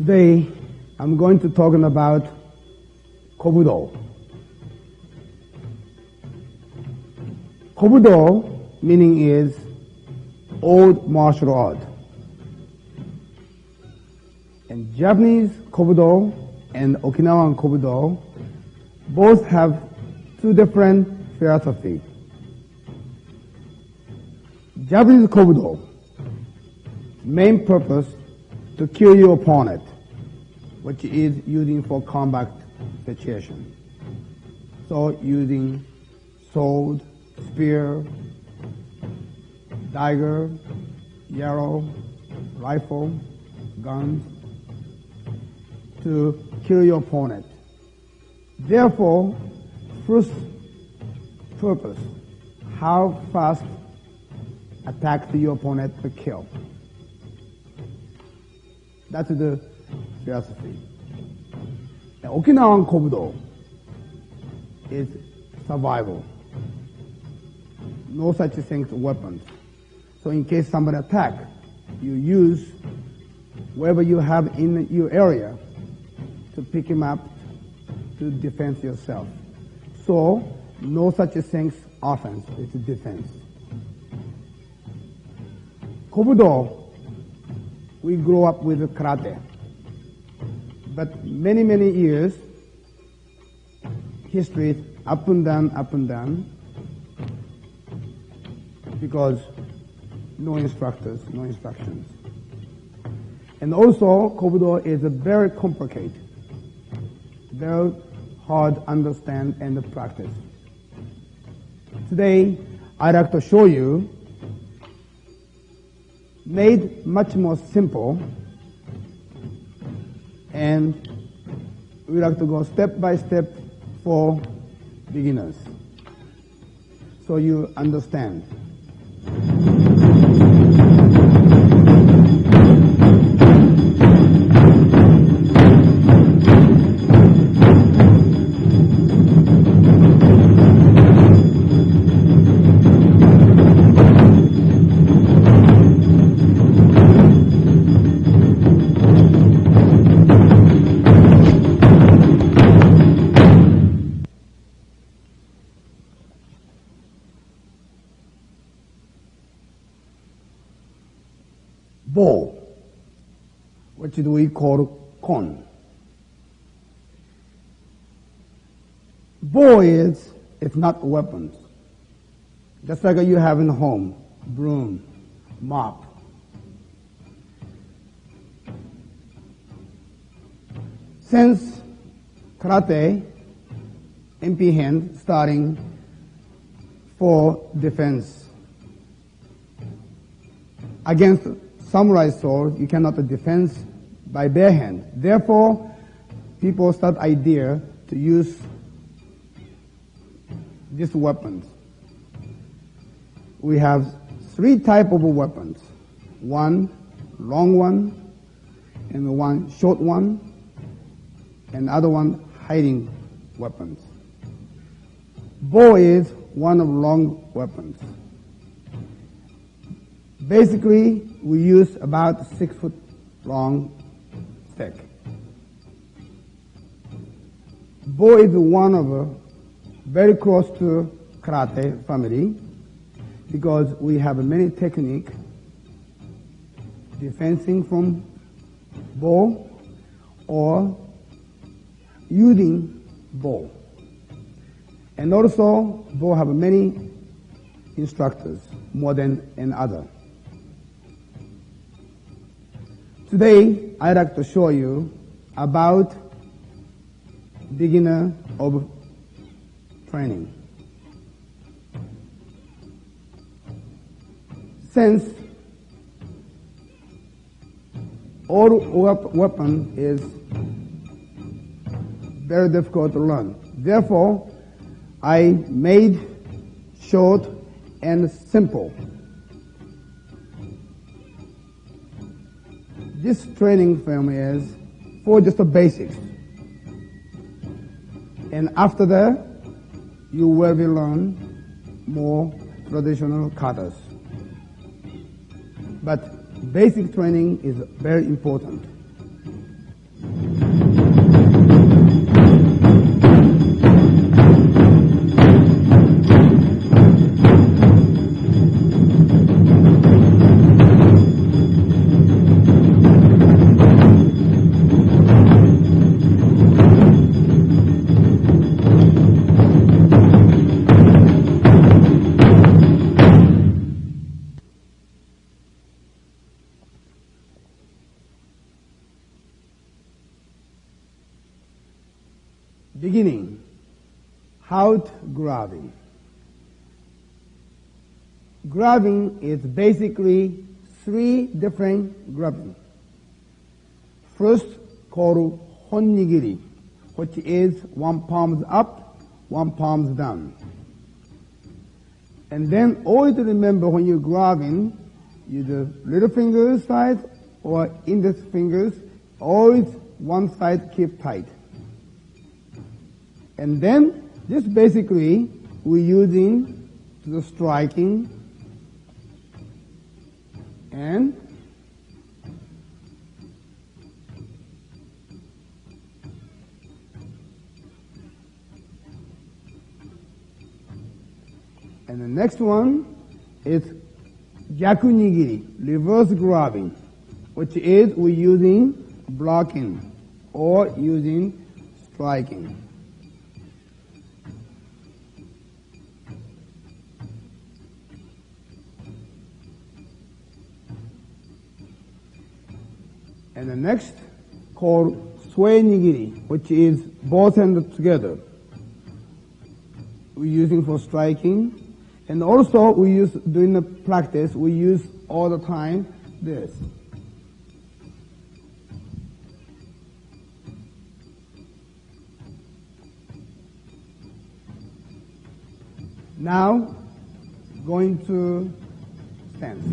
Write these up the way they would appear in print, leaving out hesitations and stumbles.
Today, I'm going to talk about Kobudo. Kobudo meaning is old martial art. And Japanese Kobudo and Okinawan Kobudo both have two different philosophies. Japanese Kobudo, main purpose to kill your opponent, which is using for combat situation. So using sword, spear, dagger, arrow, rifle, guns to kill your opponent. Therefore, first purpose, how fast attack to your opponent to kill. That's the philosophy. And Okinawan Kobudo is survival. No such thing as weapons. So in case somebody attack, you use whatever you have in your area to pick him up to defend yourself. So no such thing as offense, it's defense. Kobudo, we grew up with karate. But many years, history is up and down, because no instructors, no instructions. And also, Kobudo is very complicated, very hard to understand and to practice. Today, I'd like to show you made much more simple, and we like to go step by step for beginners, so you understand. Bo, which we call kon. Bo is, if not weapons, just like you have in home, broom, mop. Since karate, MP hand, starting for defense against samurai sword, you cannot defend by bare hand. Therefore, people start idea to use these weapons. We have three types of weapons. One long one, and one short one, and other one hiding weapons. Bo is one of long weapons. Basically, we use about 6 foot long stick. Bo is one of very close to karate family, because we have many technique defending from bo or using bo. And also, bo have many instructors, more than another. Today, I'd like to show you about beginner of training. Since all weapon is very difficult to learn, therefore, I made short and simple. This training film is for just the basics. And after that, you will be learn more traditional katas. But basic training is very important. Haut grabbing. Grabbing is basically 3 different grabbing. First, called honnigiri, which is 1 palm up, 1 palm down. And then always remember when you're grabbing, either little finger side or index fingers, always one side keep tight. And then this basically we're using the striking and the next one is gyaku nigiri, reverse grabbing, which is we're using blocking or using striking. And the next called sway nigiri, which is both hands together. We're using for striking. And also we use, during the practice, we use all the time this. Now, going to stance.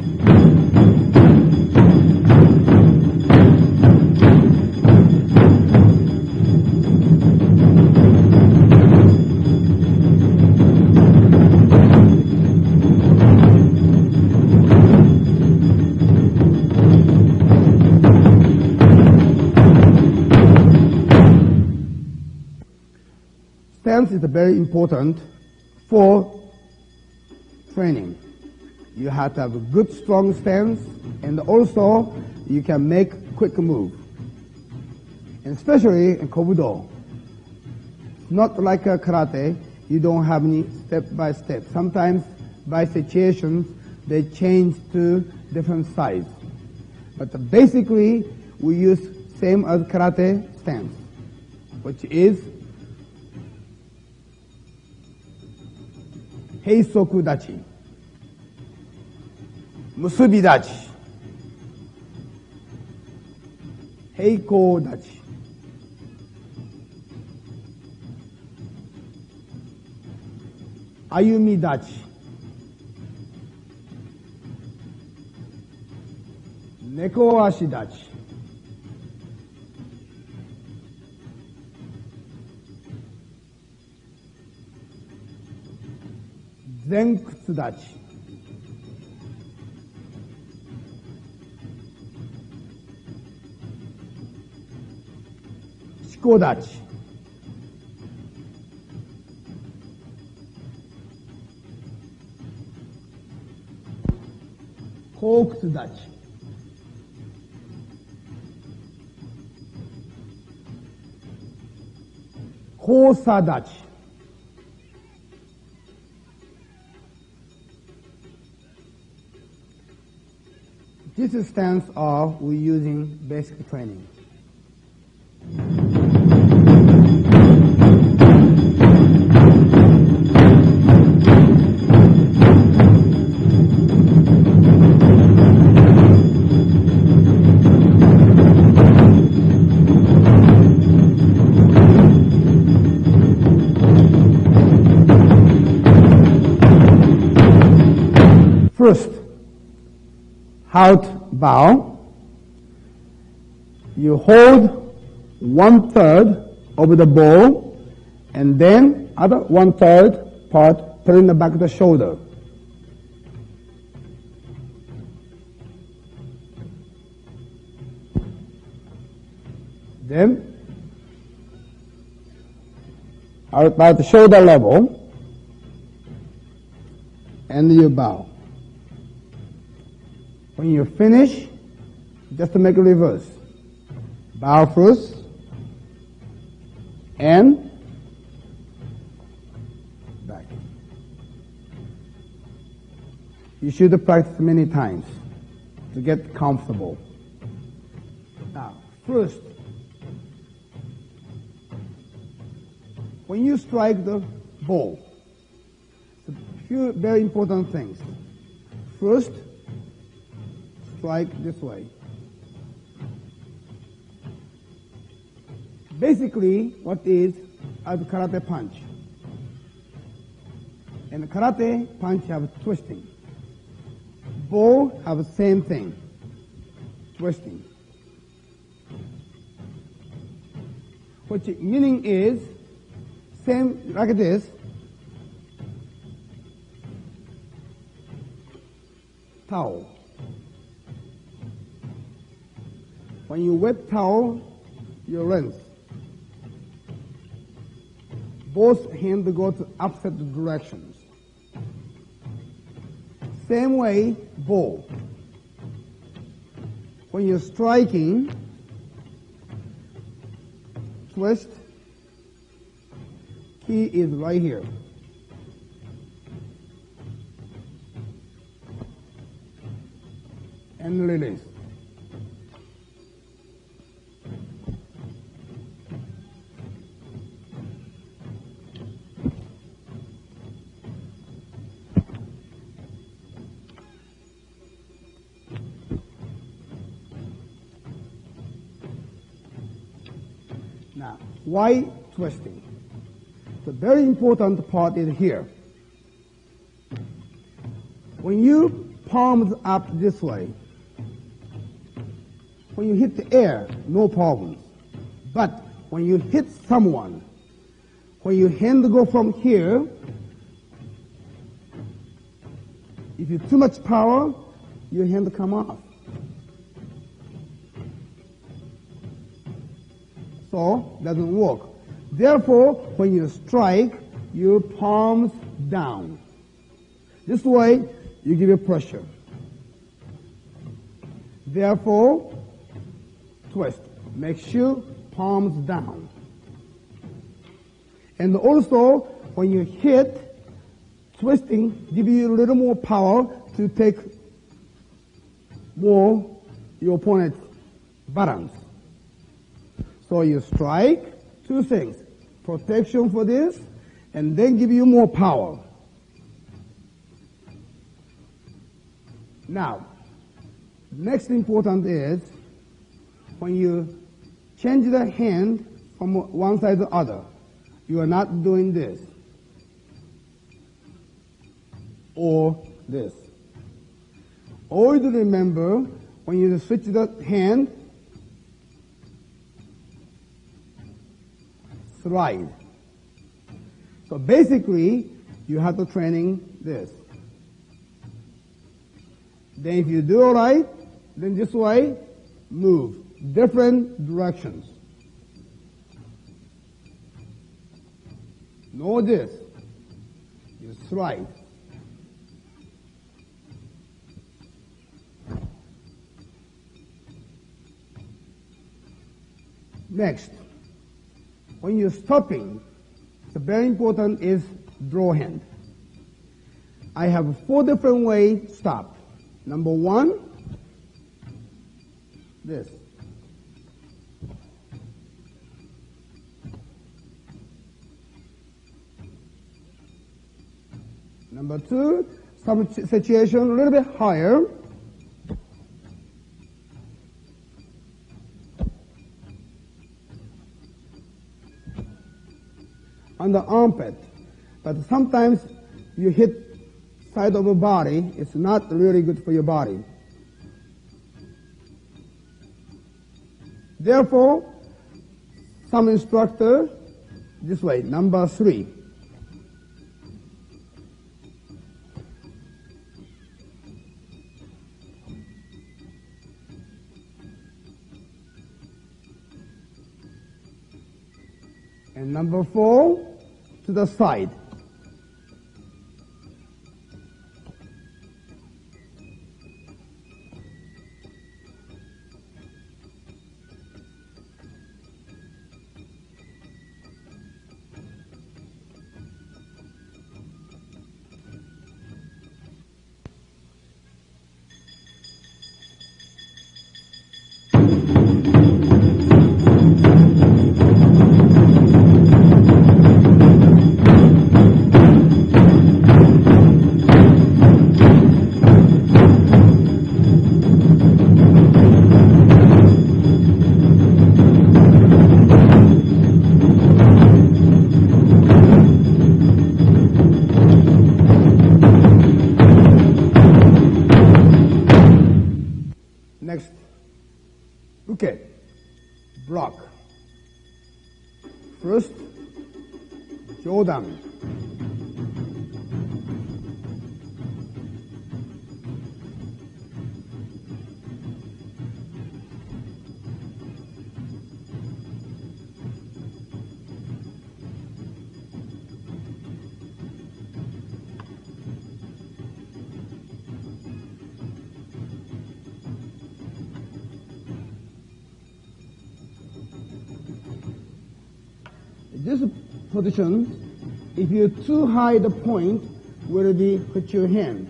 Stance is very important for training. You have to have a good, strong stance, and also you can make quick move. And especially in Kobudo, not like a karate, you don't have any step by step. Sometimes by situations, they change to different sides. But basically, we use same as karate stance, which is heisoku dachi, musubi dachi, heikou dachi, ayumi dachi, neko ashi dachi, zenkutsu dachi, shiko dachi, koukutsu dachi, kosa dachi, this is stance of we're using basic training. First, Haut bow. You hold 1/3 of the bow, and then other 1/3 part put in the back of the shoulder. Then, about the shoulder level, and you bow. When you finish, just to make a reverse. Bow first, and back. You should practice many times to get comfortable. Now, first, when you strike the bo. So few very important things. First, strike this way. Basically, what is a karate punch? And karate punch have twisting. Bo have the same thing, twisting. Which meaning is same like this. Towel. When you wet towel, you rinse. Both hands go to opposite directions. Same way, bo. When you're striking, twist, key is right here. And release. Now, why twisting? The very important part is here. When you palms up this way, when you hit the air, no problems. But when you hit someone, when your hand go from here, if you too much power, your hand come off. So, doesn't work. Therefore, when you strike, your palms down. This way, you give it pressure. Therefore, twist. Make sure palms down. And also, when you hit, twisting give you a little more power to take more your opponent's balance. So you strike, two things, protection for this, and then give you more power. Now, next important is, when you change the hand from one side to the other, you are not doing this, or this. Always remember, when you switch the hand, slide. So basically, you have to training this. Then if you do all right, then this way, move. Different directions. Know this. You slide. Next, when you're stopping, the very important is draw hand. I have 4 different ways to stop. Number 1, this. Number 2, some situation a little bit higher. On the armpit. But sometimes you hit side of the body, it's not really good for your body. Therefore, some instructor, this way, number 3. And number 4, to the side. Next, uke, block. First, jodan. This position, if you're too high, the point will be with your hand.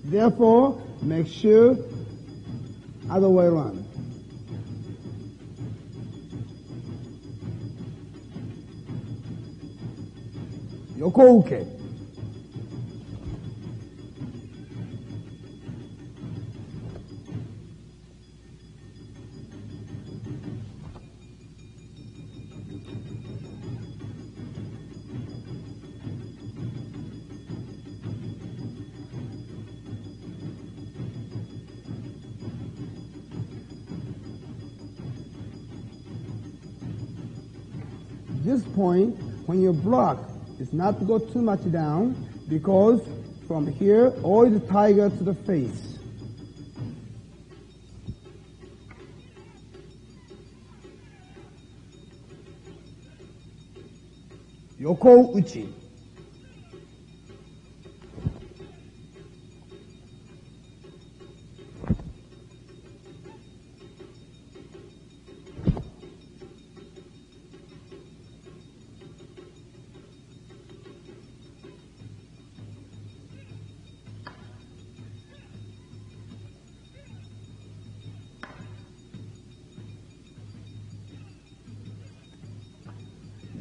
Therefore, make sure other way around. Yoko uke. This point, when you block, is not to go too much down, because from here, all the tiger to the face. Yoko uchi.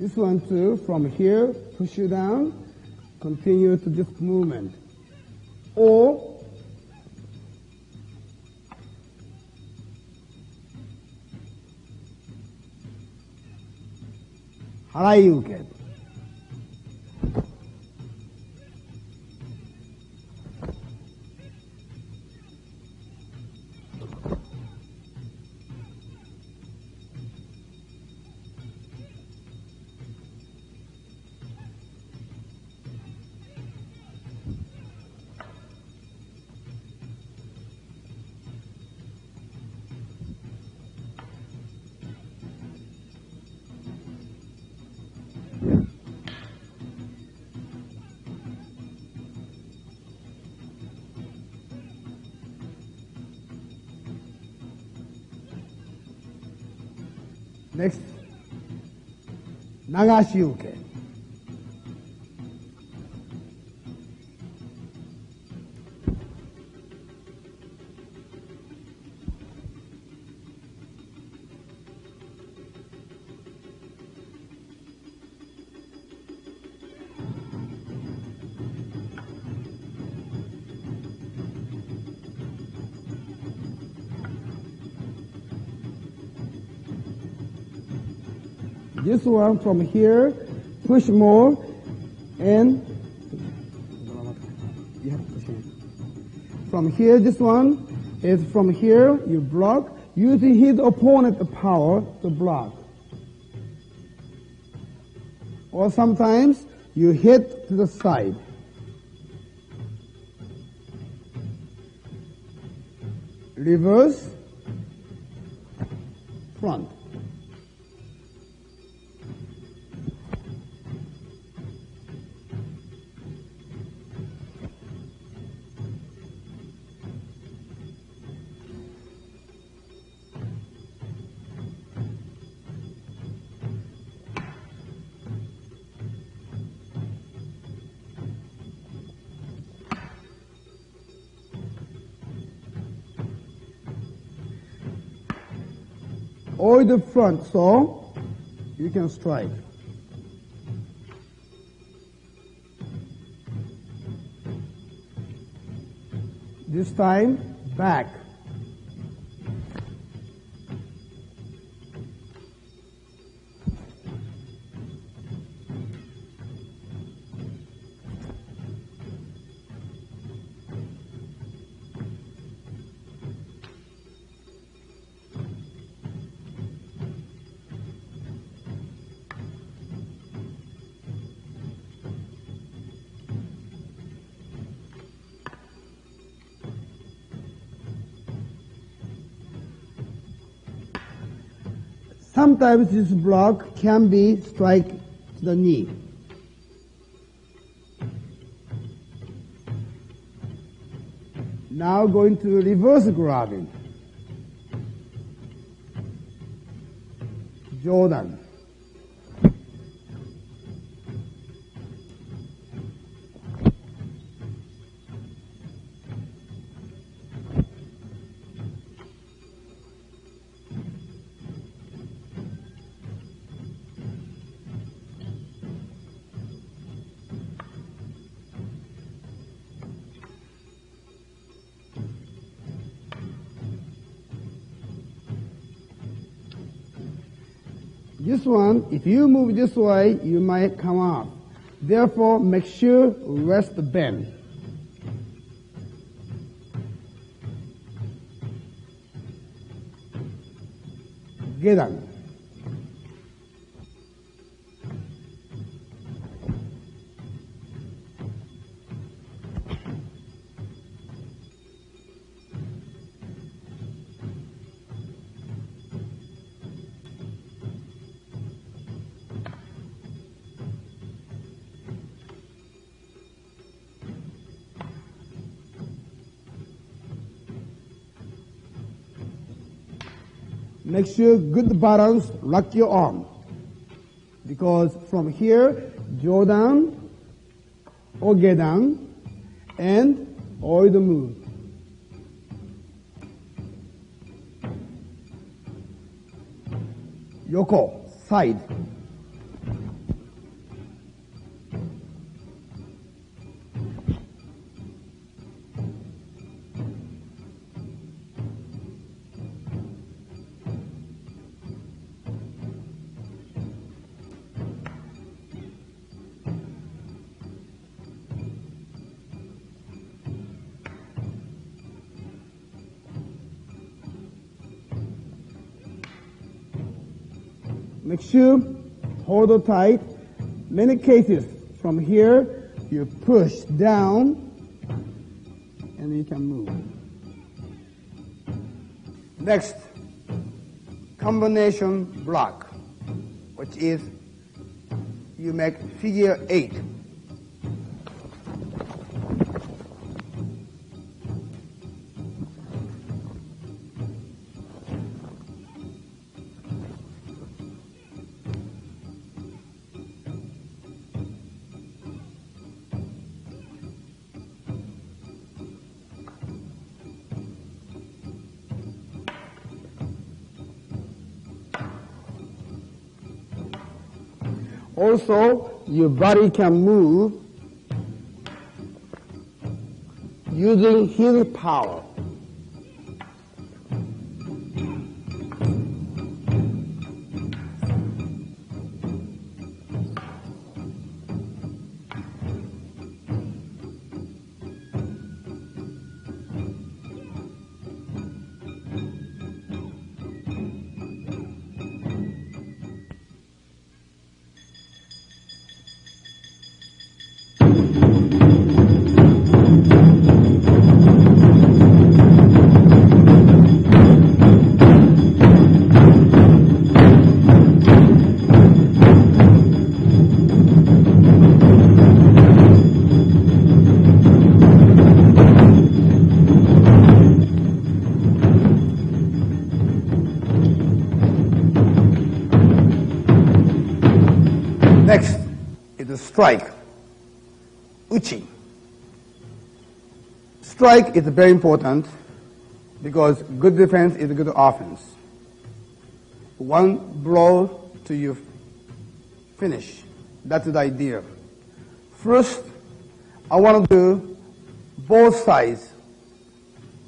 This one too, from here, push you down, continue to this movement. Or, haraiuke. Next, nagashiuke. This one from here, push more, and you have to push in. From here, this one is from here, you block. Use his opponent's power to block. Or sometimes you hit to the side. Reverse, front. Or the front, so you can strike. This time, back. Sometimes this block can be strike to the knee. Now going to reverse grabbing. Jordan. This one, if you move this way, you might come up. Therefore, make sure rest bend. Get on. Make sure good balance, lock your arm. Because from here, draw down or get down and avoid the move. Yoko, side. Make sure, hold it tight. Many cases, from here, you push down, and you can move. Next, combination block, which is you make figure 8. Also, your body can move using his power. Next is the strike, uchi. Strike is very important because good defense is good offense. One blow to you finish. That's the idea. First, I want to do both sides.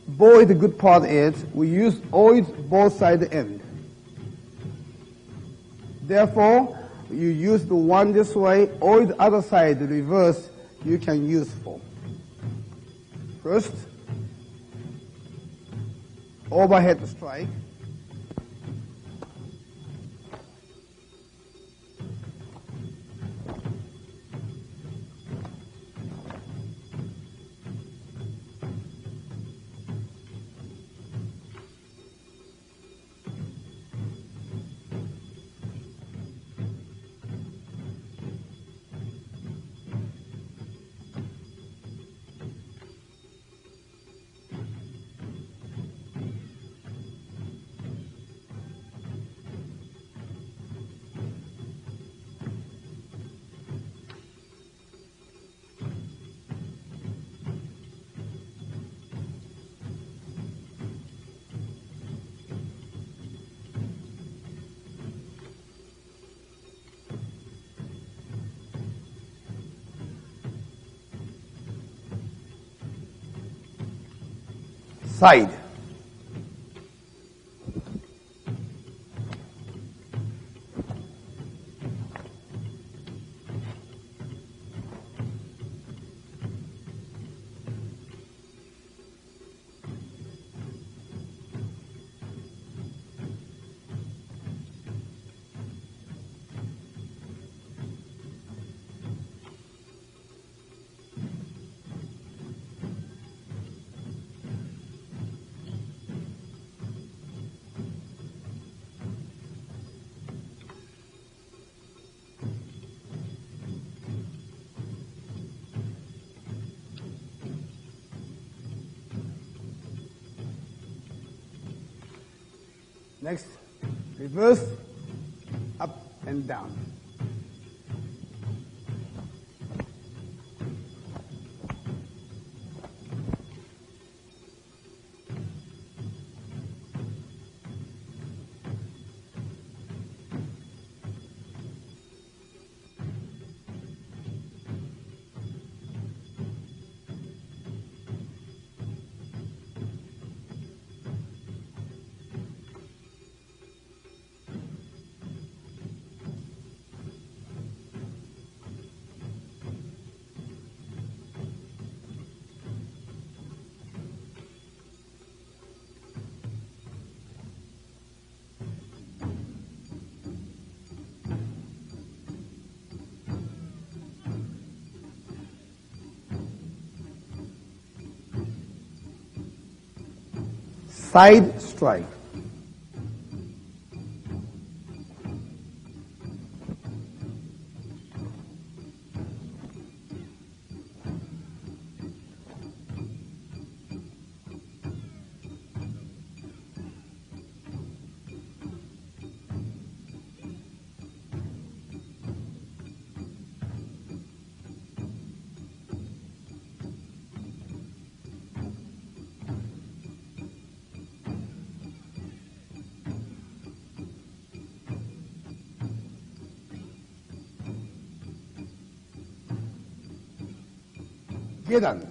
Both the good part is we use always both sides end. Therefore, you use the one this way or the other side, the reverse, you can use for. First, overhead strike. side. Next, reverse, up and down. Side strike. Gedan.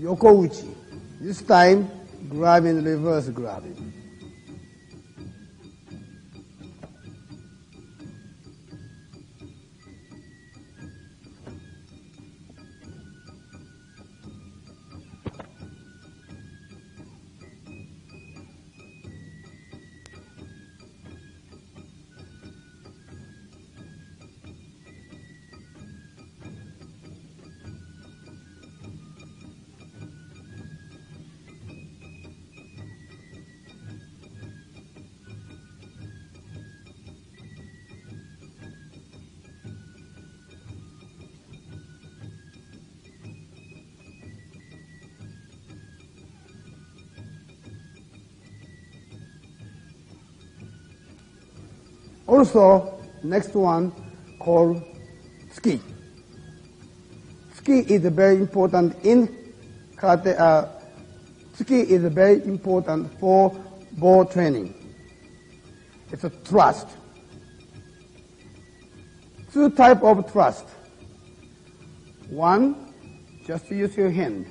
Yoko uchi. This time, grabbing, reverse grabbing. Also, next one called ski. Ski is very important in karate. Ski is very important for ball training. It's a thrust. Two types of thrust. One, just use your hand.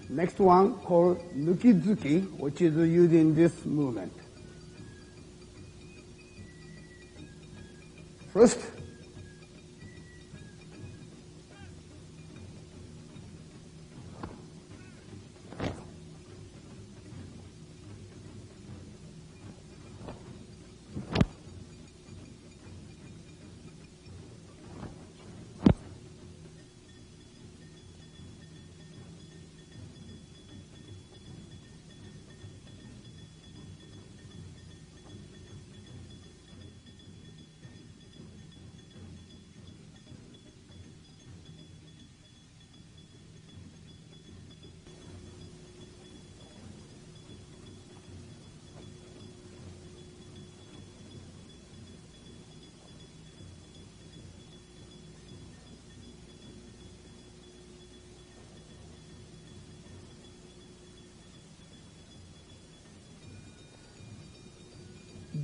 Next one called nukizuki, which is using this movement. First,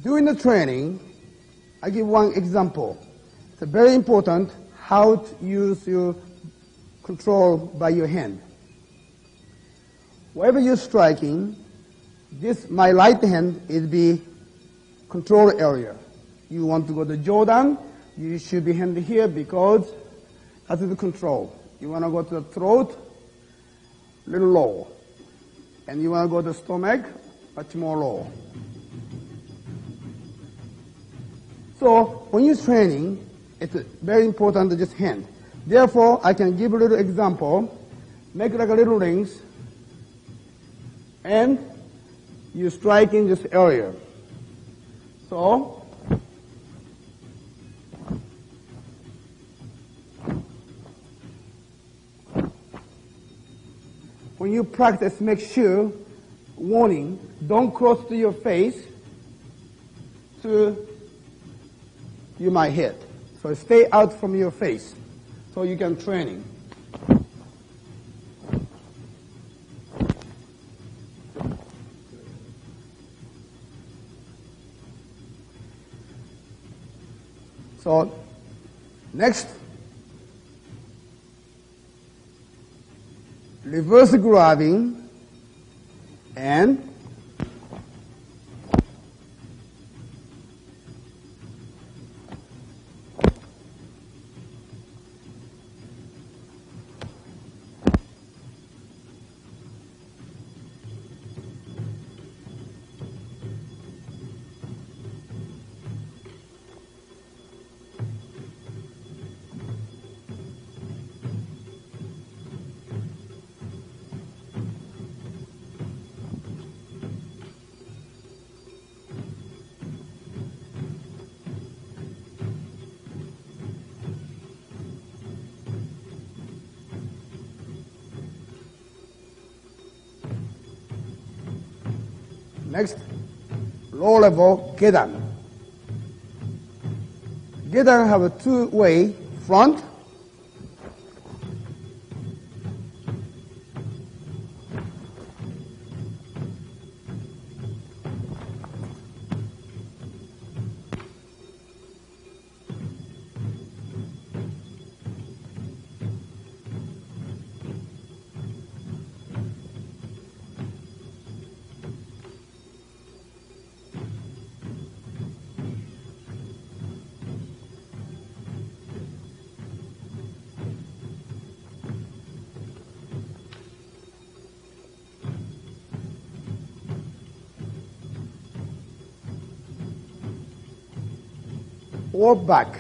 During the training, I give one example. It's very important how to use your control by your hand. Wherever you're striking, my right hand is the control area. You want to go to Jordan, you should be hand here because that is the control. You want to go to the throat, little low. And you want to go to the stomach, much more low. So when you're training, it's very important to just hand. Therefore, I can give a little example. Make like a little rings, and you strike in this area. So when you practice, make sure, warning, don't cross to your face, you might hit. So stay out from your face so you can training. So next, reverse grabbing and next, low level gedan. Gedan have a two-way front or back.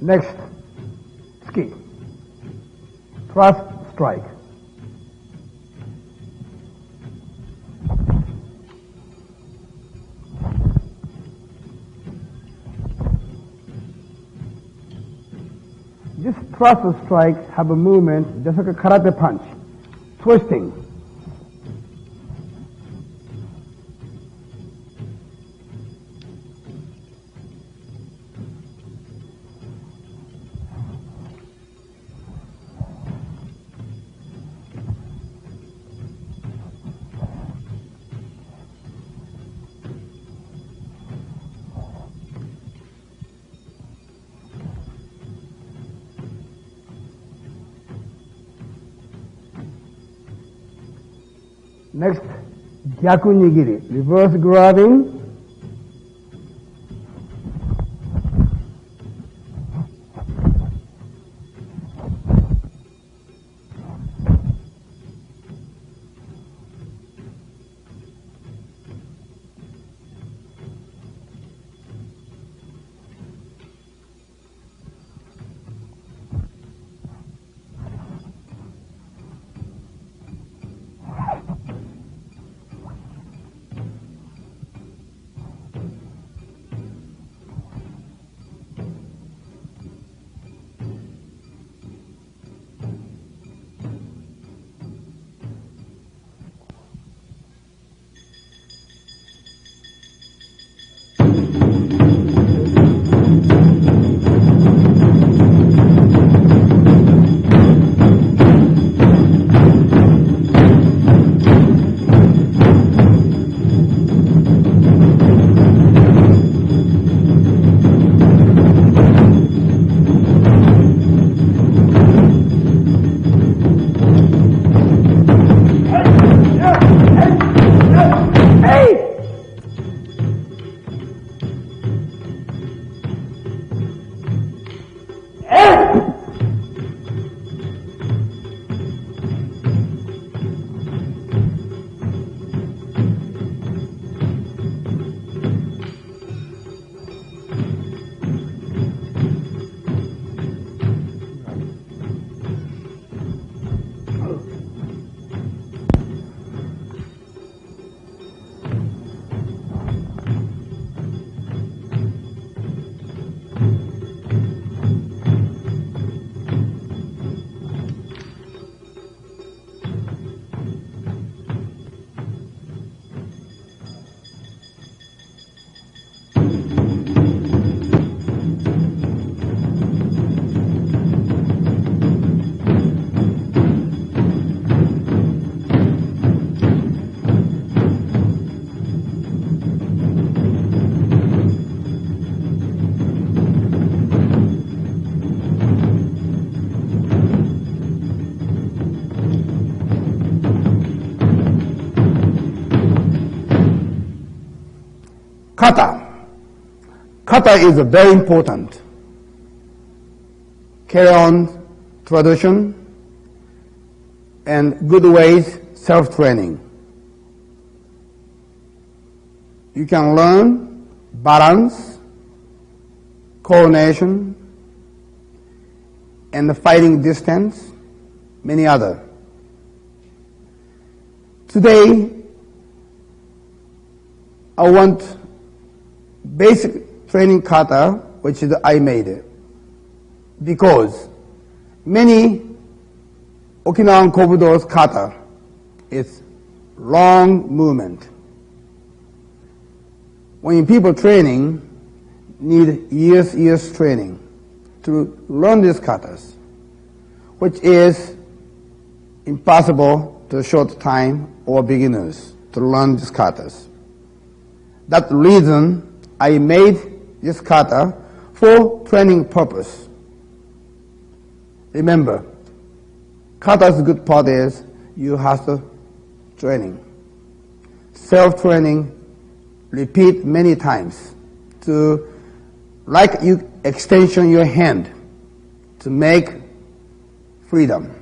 Next, ski. Thrust strike. This thrust strike have a movement just like a karate punch, twisting. Next, gyaku nigiri, reverse grabbing. Kata. Kata is very important. Carry on tradition and good ways self-training. You can learn balance, coordination, and the fighting distance, many other. Today, I want basic training kata, which is I made it, because many Okinawan Kobudo's kata is long movement. When people training, need years training to learn these katas, which is impossible to short time or beginners to learn these katas. That's the reason I made this kata for training purpose. Remember, kata's good part is you have to training. Self-training, repeat many times to, like you extension your hand to make freedom.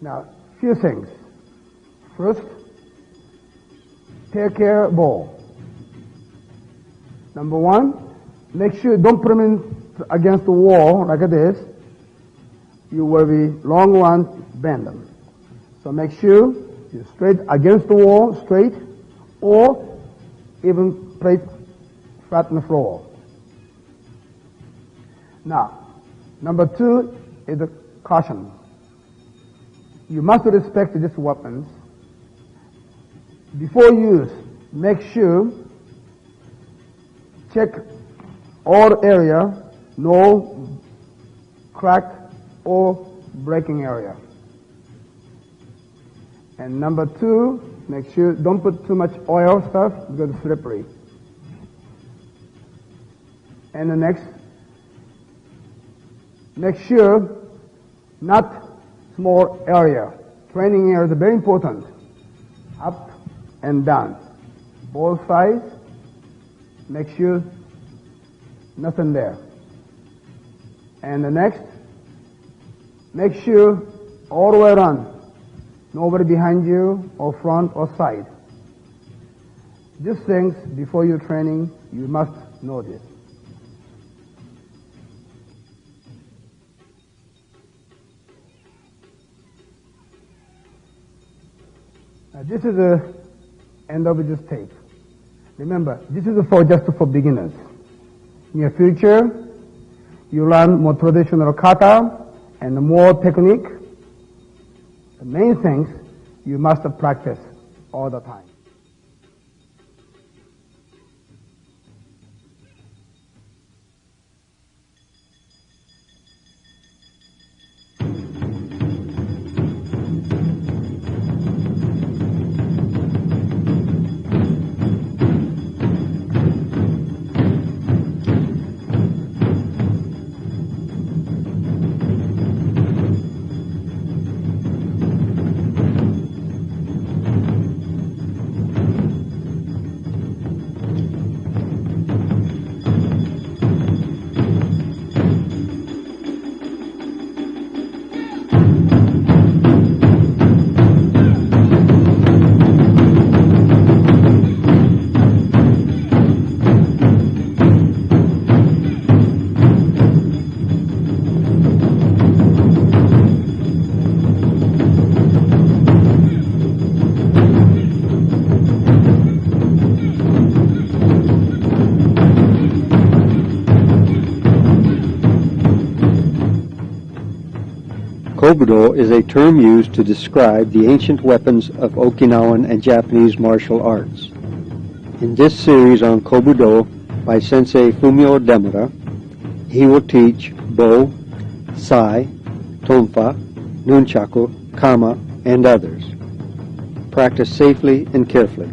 Now, few things. First, take care Bo. Number one, make sure don't put them in against the wall like this. You will be long run, bend them. So make sure you're straight against the wall, straight, or even plate flat on the floor. Now, number two is a caution. You must respect these weapons. Before use, make sure check all area, no crack or breaking area. And number two, make sure don't put too much oil stuff because it's slippery. And the next, make sure not small area. Training area is very important. Up and down. Both sides, make sure nothing there. And the next, make sure all the way around. Nobody behind you or front or side. These things, before your training, you must know this. Now, this is the end of this tape. Remember, this is just for beginners. In your future, you learn more traditional kata and more technique. The main things you must practice all the time. Kobudo is a term used to describe the ancient weapons of Okinawan and Japanese martial arts. In this series on Kobudo by Sensei Fumio Demura, he will teach Bo, Sai, Tonfa, Nunchaku, Kama, and others. Practice safely and carefully.